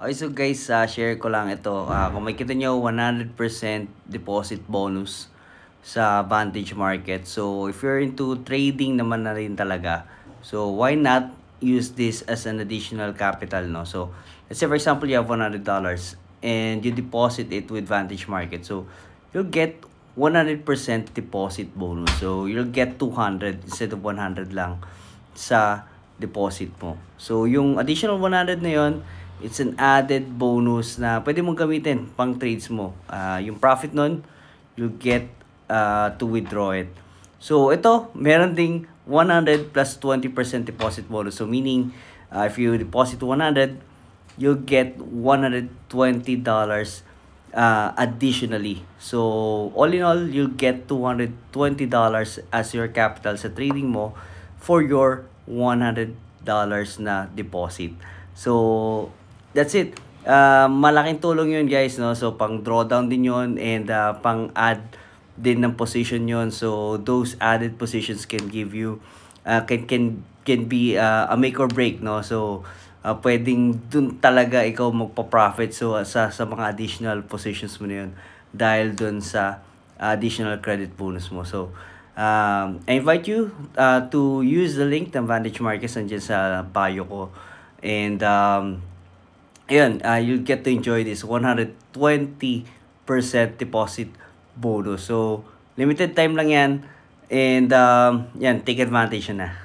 Okay, so guys, share ko lang ito. Kung makikita nyo, 100% deposit bonus sa Vantage Market. So, if you're into trading naman na rin talaga, so why not use this as an additional capital, no? So, let's say for example, you have $100 and you deposit it with Vantage Market. So, you'll get 100% deposit bonus. So, you'll get 200 instead of 100 lang sa deposit mo. So, yung additional 100 na yon, it's an added bonus na pwede mong gamitin pang trades mo. Yung profit nun, you'll get to withdraw it. So, ito, meron ding 100 plus 20% deposit bonus. So, meaning, if you deposit 100, you'll get $120 additionally. So, all in all, you'll get $220 as your capital sa trading mo for your $100 na deposit. So, that's it. Malaking tulong yun guys, no? So, pang drawdown din yun and pang add din ng position yun. So, those added positions can give you, can be a make or break, no? So, pwedeng dun talaga ikaw magpa-profit so sa mga additional positions mo na yun dahil dun sa additional credit bonus mo. So, I invite you to use the link ng Vantage Markets nandiyan sa bio ko. And, ayun, you'll get to enjoy this 120% deposit bonus. So, limited time lang yan. And, yan, take advantage na.